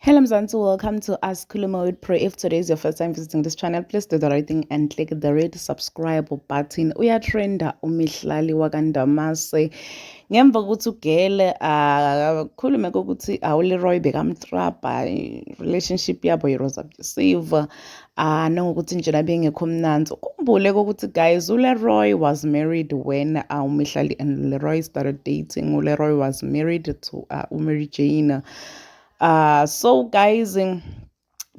Hello Mzansi, welcome to Asikhulume with Pro. If today is your first time visiting this channel, please do the right thing and click the red subscribe button. Uyatrenda uMihlali wakwaNdamase ngemva kokuthi ugele khulume kokuthi uLeroy bekamtrapa relationship yabo was abusive nangokuthi njena bengekho mnanzi. Ukhumbule kokuthi guys, uLeroy was married when uMihlali and Leroy started dating. uLeroy was married to uMary Jane. So guys,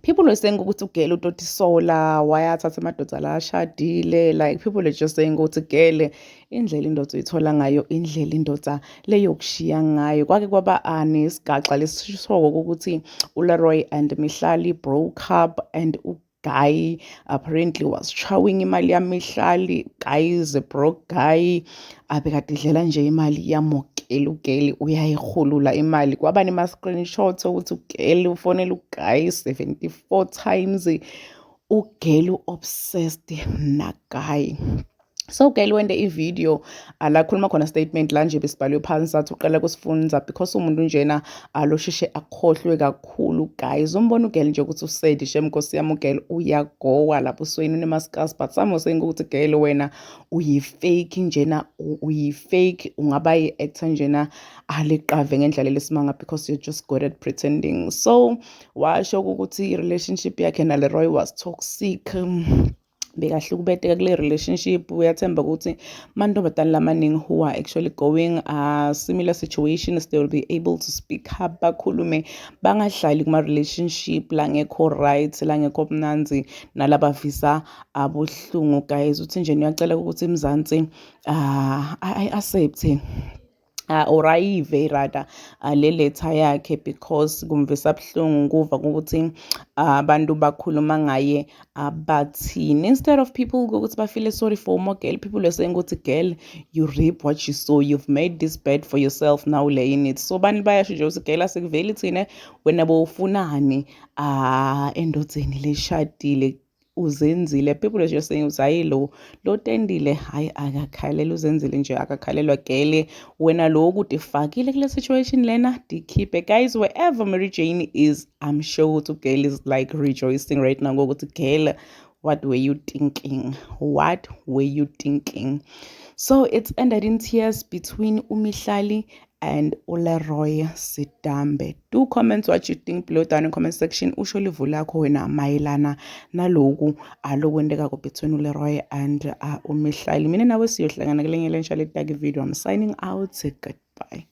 people were saying ukuthi ugele uTotisola wayathatha amadoda la ashadile, like people are just saying ukuthi ugele indlela indoda uyithola ngayo, indlela indoda leyokushiya ngayo. Kwake kwaba nesigaxa lesishoko ukuthi uLeroy and Mihlali broke up and Guy apparently was chawing imali yaMihlali. Guy is a broke guy, abekade idlela nje imali yamogela ugeli uyayihulula imali. Kwaba nema-screenshots ukuthi ugeli ufonela uGuy 74 times. Ugeli obsessed naGuy. So Guy wende ivideo la khuluma khona statement la nje besibhalwe phansi athi uqala kusifunza because umuntu njena losheshe akhohlwe kakhulu. Guys, umbona uGuy nje ukuthi usaid shem Nkosi yami uGuy uyagowa lapho usweni unemaskasi, but some saying ukuthi Guy wena uyifake njena, uyifake, ungaba yi-actor njena aleqave ngendlela lesimanga because you're just good at pretending. So washo ukuthi relationship yakhe na Leroy was toxic. Bekahlukubeteka kule relationship. Uyathemba ukuthi amantombazane lamaningi who are actually going similar situations, they will be able to speak up, bakhulume, bangahlali kuma relationship langekho right, langekho mnanzi, nalabavisa abuhlungu. Guys, uthi nje uyacela ukuthi Mzansi accept or ayive rather le letter yakhe because kumvisa buhlungu kuva ukuthi abantu bakhuluma ngaye abathini. Instead of people ukuthi bafeel sorry for uMogel, people are saying ukuthi girl, you reap what you sow, you've made this bed for yourself, now lay in it. So bani bayasho nje ukuthi girl asekuveli thina wena bowufunani endodeni leshadile uzenzile. People are just saying hayi lo tendile hayi akakhalela, uzenzile nje akakhalelwa. Gele wena lo kude fakile kule situation lena dikhiphe. Guys, wherever Mary Jane is, I'm sure to Gale is like rejoicing right now ngokuthi Gale, what were you thinking? What were you thinking? So it's ended in tears between uMihlali and uLeroy Sithambe. Do comment what you think below down in the comment section. Usho livu lakho wena mayelana naloku alokwendeka between uLeroy and uMihlali. Mina nawe siyohlangana kule ngelenye video. I'm signing out. Goodbye.